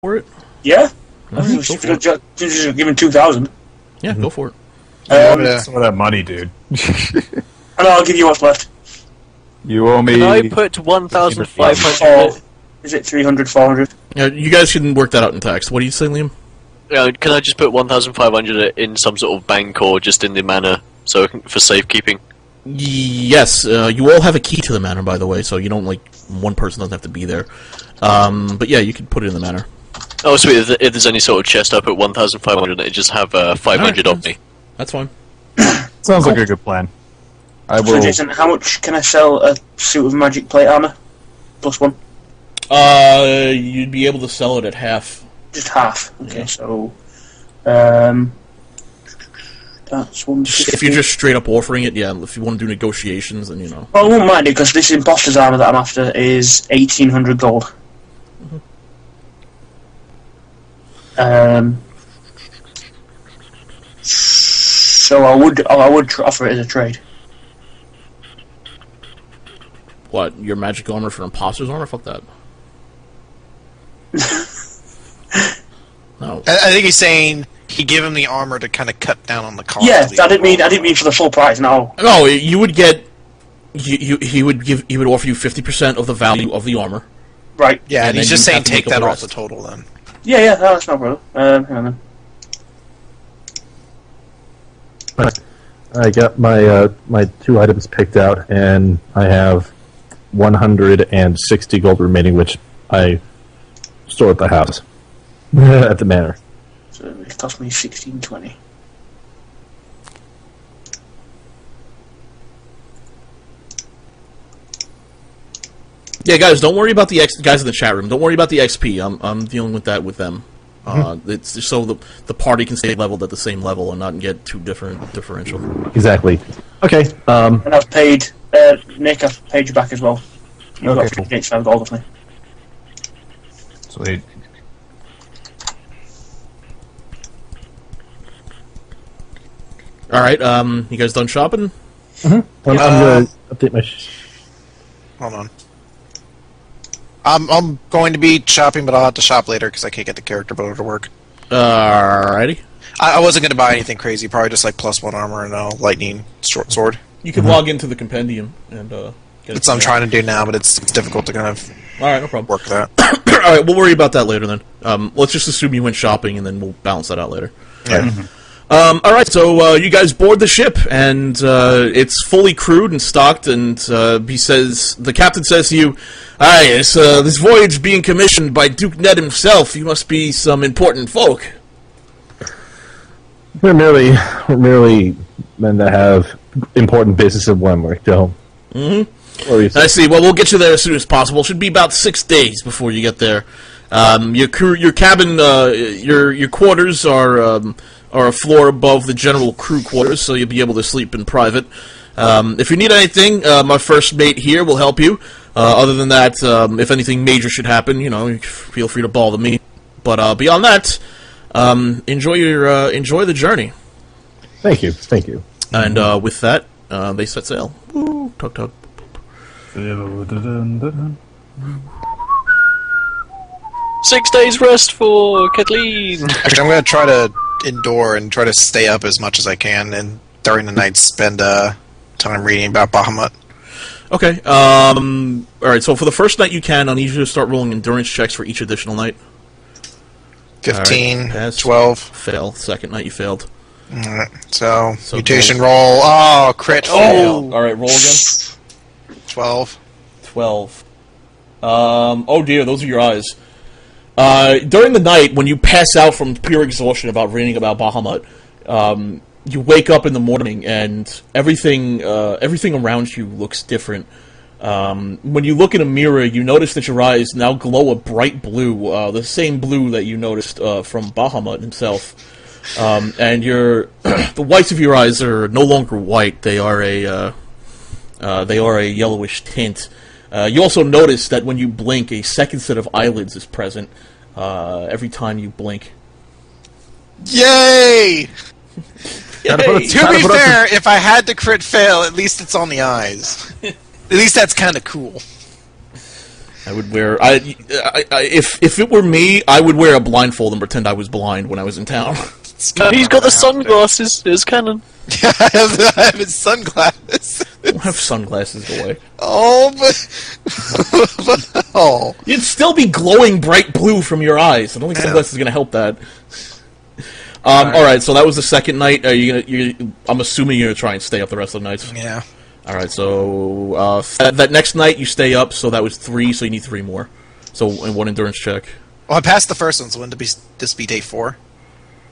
for it? Yeah. Just give him 2,000. Yeah, go for it. Some of that money, dude. And I'll give you what's left. You owe me... Can I put 1,500... Is it 300, 400? Yeah, you guys can work that out in text. What do you say, Liam? Can I just put 1,500 in some sort of bank or just in the manor for safekeeping? Yes, you all have a key to the manor, by the way, so you don't, like, one person doesn't have to be there. But yeah, you can put it in the manor. Oh, sweet. If there's any sort of chest, I put 1,500 and just have 500 on me. That's fine. Sounds like a good plan. I will... So, Jason, how much can I sell a suit of magic plate armor? +1? You'd be able to sell it at half. Just half. Okay, Yeah. so... that's 150. If you're just straight up offering it, yeah. If you want to do negotiations, then, you know. Well, I won't mind it, because this imposter's armor that I'm after is 1,800 gold. So I would offer it as a trade. What, your magic armor for imposter's armor? Fuck that. No. I think he's saying he give him the armor to kind of cut down on the cost. Yeah, I didn't mean for the full price. No. No, you would get. He would offer you 50% of the value of the armor. Right. Yeah, and he's just saying take that off the the total then. Yeah, no, that's no problem. Hang on then. I got my my 2 items picked out, and I have 160 gold remaining, which I store at the house at the manor. So it cost me 1620. Yeah, guys, don't worry about the guys in the chat room. Don't worry about the XP. I'm dealing with that with them. It's just so the party can stay leveled at the same level and not get too differential. Exactly. Okay. And I've paid Nick. I've paid you back as well. You've got 85 gold off me. Sweet. All right. You guys done shopping? I'm going to update my... Hold on. I'm going to be shopping, but I'll have to shop later because I can't get the character builder to work. Alrighty. I wasn't going to buy anything crazy. Probably just like +1 armor and a lightning short sword. You can log into the compendium and get That's what I'm trying to do now, but it's difficult to kind of Alright, no problem. work that. Alright, we'll worry about that later then. Let's just assume you went shopping and then we'll balance that out later. Yeah. Alright, so you guys board the ship, and it's fully crewed and stocked, and the captain says to you, "Aye, this voyage being commissioned by Duke Ned himself, you must be some important folk." We're merely men that have important business in Wyrmwick, Joe. Mm-hmm. I see. Well, we'll get you there as soon as possible. Should be about 6 days before you get there. Your cabin, your quarters are a floor above the general crew quarters, so you'll be able to sleep in private. If you need anything, my first mate here will help you. Other than that, if anything major should happen, feel free to bother me. But beyond that, enjoy the journey. Thank you. And with that, they set sail. Woo, tug tug. 6 days rest for Kathleen. Actually, I'm going to try to endure and try to stay up as much as I can, and during the night spend time reading about Bahamut. Okay. Alright, so for the first night you can, I'll need you to start rolling endurance checks for each additional night. 15, Right, 12. Fail. Second night you failed. Alright, so mutation roll. roll. Oh, crit fail. Alright, roll again. 12. 12. Oh dear, those are your eyes. During the night, when you pass out from pure exhaustion about reading about Bahamut, you wake up in the morning and everything around you looks different. When you look in a mirror, you notice that your eyes now glow a bright blue, the same blue that you noticed from Bahamut himself. And the whites of your eyes are no longer white; they are a yellowish tint. You also notice that when you blink, a second set of eyelids is present every time you blink. Yay! Yay! To be fair, if I had to crit fail, at least it's on the eyes. At least that's kind of cool. I would wear. If it were me, I would wear a blindfold and pretend I was blind when I was in town. He's got the sunglasses. It's canon. I have his sunglasses. I don't have sunglasses away. Oh, but oh. You'd still be glowing bright blue from your eyes. I don't think sunglasses is going to help that. All right, so that was the second night. I'm assuming you're going to try and stay up the rest of the nights. Yeah. All right, so that next night you stay up, so that was 3, so you need 3 more. So, and 1 endurance check. Well, I passed the first one, so wouldn't this be day 4?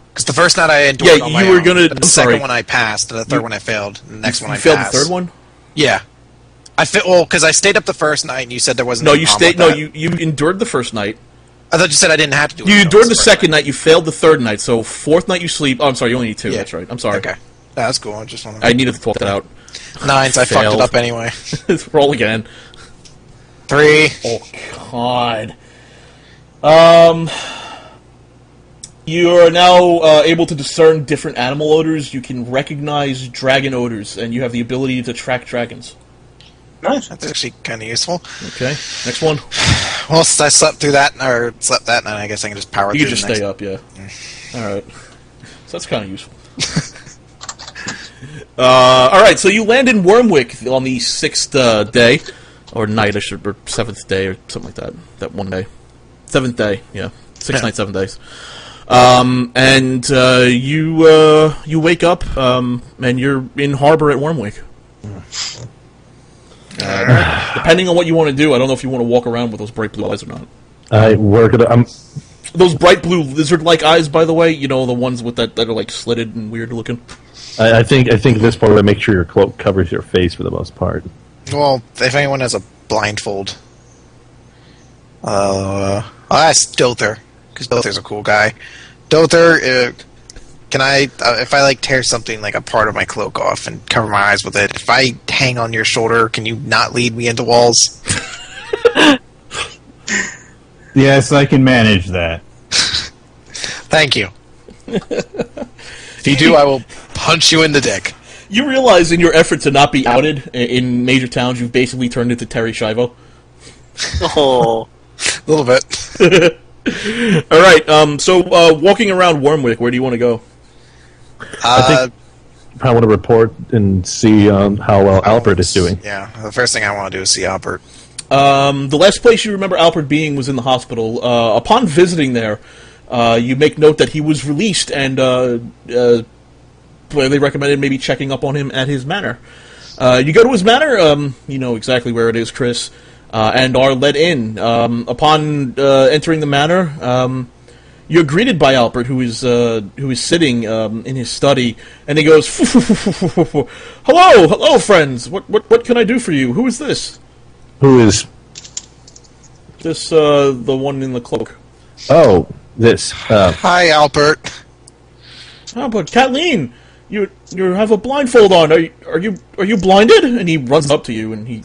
Because the first night I endured on my own. The second one I passed, and the third one I failed. And the next one I passed. You failed the third one? Yeah. Well, because I stayed up the first night, and you said there wasn't. No, you endured the first night. I thought you said I didn't have to do it. You endured the second night. You failed the third night. So fourth night you sleep. Oh, I'm sorry. You only need 2. Yeah. That's right. I'm sorry. Okay. That's cool. I just wanted. I needed to talk that out. 9, so I fucked it up anyway. Roll again. 3. Oh God. You are now able to discern different animal odors. You can recognize dragon odors, and you have the ability to track dragons. Nice. That's actually kind of useful. Okay. Next one. Well, I slept that night, I guess I can just power through. You can just stay up, yeah. All right. So that's kind of useful. All right, so you land in Wyrmwick on the 6th day, or night, or 7th day, or something like that. That one day. 7th day, yeah. 6 nights, 7 days. And you wake up, and you're in harbor at Wyrmwick. Depending on what you want to do, I don't know if you want to walk around with those bright blue eyes or not. Those bright blue lizard-like eyes, by the way, you know, the ones with that are like slitted and weird looking. I think at this point, I make sure your cloak covers your face for the most part. Well, if anyone has a blindfold, I'll ask Dother, because Dother's a cool guy. Dother, can I, if I like tear something like a part of my cloak off and cover my eyes with it, if I hang on your shoulder, can you not lead me into walls? Yes, I can manage that. Thank you. If you do, I will punch you in the dick. You realize in your effort to not be outed in major towns, you've basically turned into Terry Schiavo. Oh, a little bit. All right. So walking around Wyrmwick, where do you want to go? I think you probably want to report and see how well Albert is doing. Yeah, the first thing I want to do is see Albert. The last place you remember Albert being was in the hospital. Upon visiting there, you make note that he was released, and they recommended maybe checking up on him at his manor. You go to his manor, you know exactly where it is, Chris, and are let in. Upon entering the manor, you're greeted by Albert, who is sitting in his study, and he goes, hello, friends. What can I do for you? Who is this? Who is this? The one in the cloak. Oh, this. Hi, Albert. Oh, but Kathleen, you have a blindfold on. Are you blinded? And he runs up to you, and he.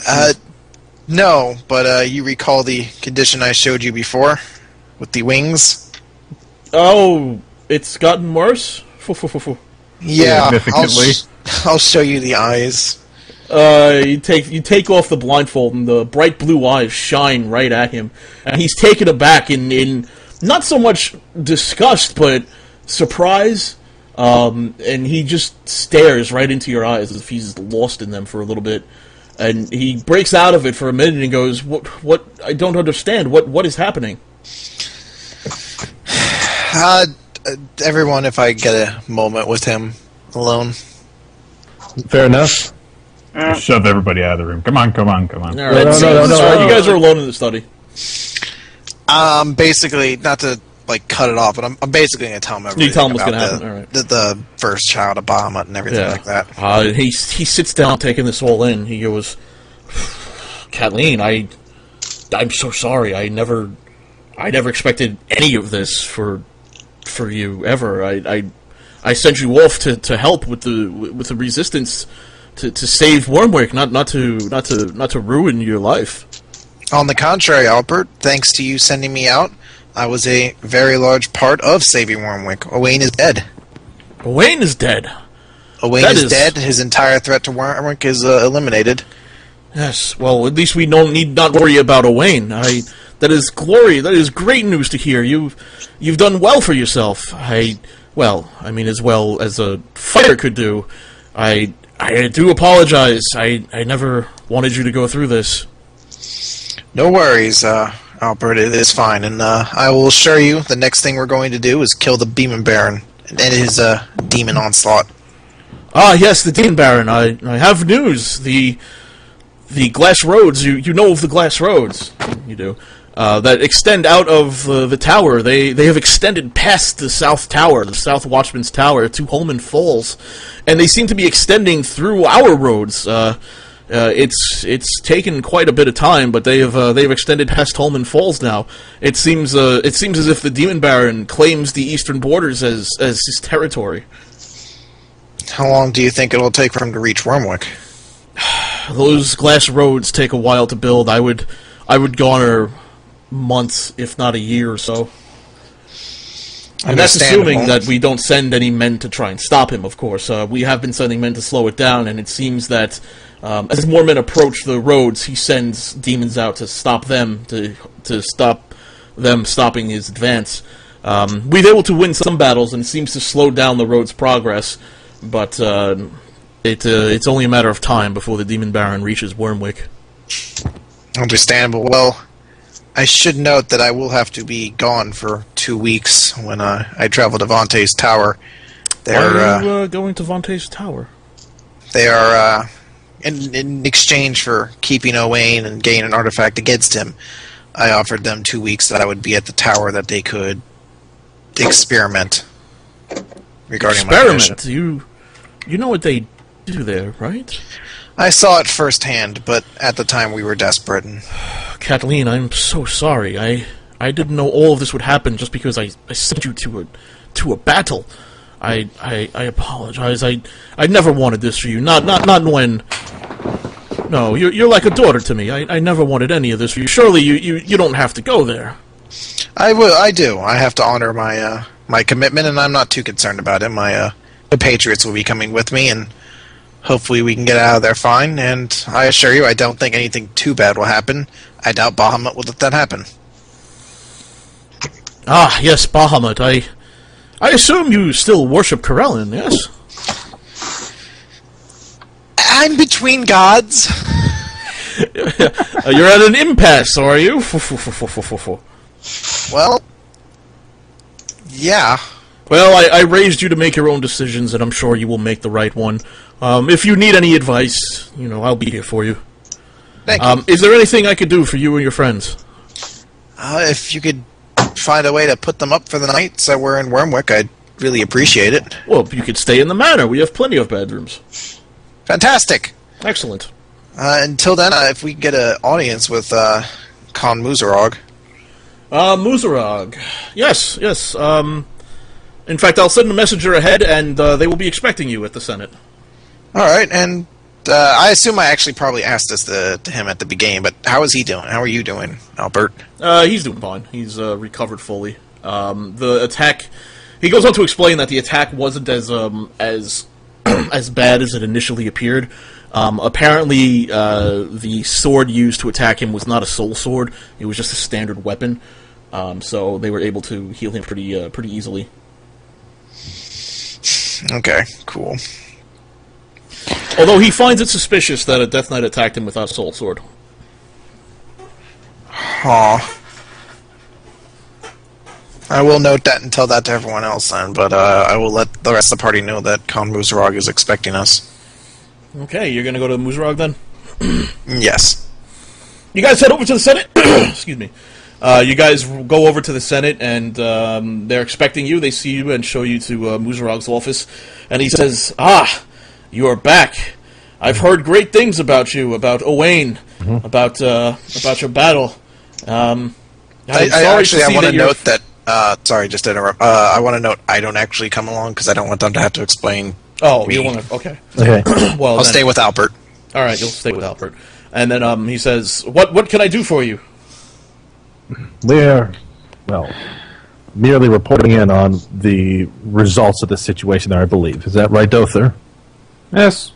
No, but you recall the condition I showed you before, with the wings. Oh, it's gotten worse? Yeah, Significantly. I'll show you the eyes. You take off the blindfold, and the bright blue eyes shine right at him. And he's taken aback in not so much disgust, but surprise. And he just stares right into your eyes as if he's lost in them for a little bit. And he breaks out of it for a minute and goes, What? I don't understand. What is happening? Everyone, if I get a moment with him alone. Fair enough. Shove everybody out of the room. Come on. All right, No. sorry, you guys are alone in the study. Basically, not to cut it off, but I'm basically going to tell him everything. You tell him what's about going to happen. All right. The first child of Bahamut and everything like that. He sits down, taking this all in. He goes, Kathleen, I'm so sorry. I never expected any of this for you ever. I sent you off to help with the resistance to save Wyrmwick, not to ruin your life. On the contrary, Albert, thanks to you sending me out, I was a very large part of saving Wyrmwick. Owain is dead. Owain is dead. Owain is dead. His entire threat to Wyrmwick is eliminated. Yes, well, at least we need not worry about Owain. That is glory. That is great news to hear. You've done well for yourself. As well as a fighter could do. I do apologize. I never wanted you to go through this. No worries, Albert. It is fine, and I will assure you the next thing we're going to do is kill the Demon Baron and end his demon onslaught. Ah, yes, the Demon Baron. I have news. The glass roads. You know of the glass roads. You do. That extend out of the tower. They have extended past the south tower, the South Watchman's Tower, to Holman Falls, and they seem to be extending through our roads. It's taken quite a bit of time, but they've extended past Holman Falls now. It seems as if the Demon Baron claims the eastern borders as his territory. How long do you think it'll take for him to reach Wyrmwick? Those glass roads take a while to build. I would garner months, if not a year or so. And that's assuming that we don't send any men to try and stop him, of course. We have been sending men to slow it down, and it seems that as more men approach the roads, he sends demons out to stop them, to stop them stopping his advance. We've been able to win some battles, and it seems to slow down the road's progress, but it's only a matter of time before the Demon Baron reaches Wyrmwick. Understandable. Well, I should note that I will have to be gone for 2 weeks when I travel to Vontae's Tower. Why are you going to Vontae's Tower? They are, in exchange for keeping Owain and gaining an artifact against him, I offered them 2 weeks that I would be at the tower that they could experiment regarding my mission. You know what they do there, right? I saw it firsthand, but at the time we were desperate. And Kathleen, I'm so sorry. I didn't know all of this would happen just because I sent you to a battle. I apologize. I never wanted this for you. Not when. No, you're like a daughter to me. I never wanted any of this for you. Surely you don't have to go there. I do. I have to honor my commitment, and I'm not too concerned about it. My compatriots will be coming with me, and hopefully we can get out of there fine, and I assure you I don't think anything too bad will happen. I doubt Bahamut will let that happen. Ah, yes, Bahamut. I assume you still worship Corellin, yes? I'm between gods. You're at an impasse, are you? Well, yeah. Well, I raised you to make your own decisions, and I'm sure you will make the right one. If you need any advice, I'll be here for you. Thank you. Is there anything I could do for you and your friends? If you could find a way to put them up for the night so we're in Wyrmwick, I'd really appreciate it. Well, you could stay in the manor. We have plenty of bedrooms. Fantastic. Excellent. Until then, if we can get an audience with Khan Muzarog. Muzarog. Yes. In fact, I'll send a messenger ahead, and they will be expecting you at the Senate. All right, and I assume I actually probably asked this to him at the beginning, but how is he doing? How are you doing, Albert? He's doing fine. He's recovered fully. The attack... He goes on to explain that the attack wasn't as bad as it initially appeared. Apparently, the sword used to attack him was not a soul sword. It was just a standard weapon. So they were able to heal him pretty easily. Okay, cool. Although he finds it suspicious that a Death Knight attacked him without a soul sword. Aw. I will note that and tell that to everyone else then, but I will let the rest of the party know that Khan Muzarog is expecting us. Okay, you're gonna go to Muzarog then? Yes. You guys head over to the Senate? Excuse me. You guys go over to the Senate, and they're expecting you. They see you and show you to Muzarog's office. And he says, "Ah, you are back. I've heard great things about you, about Owain, about your battle. I want to note that... sorry, just to interrupt. I want to note I don't actually come along because I don't want them to have to explain. Oh, you want to... Okay. Well, I'll stay with Albert. All right, you'll stay with Albert. And then he says, "What can I do for you?" We're, merely reporting in on the results of the situation there, I believe. Is that right, Dother? Yes.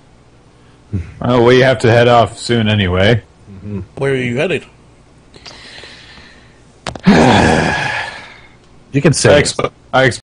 Oh, we have to head off soon anyway. Where are you headed? You can say. I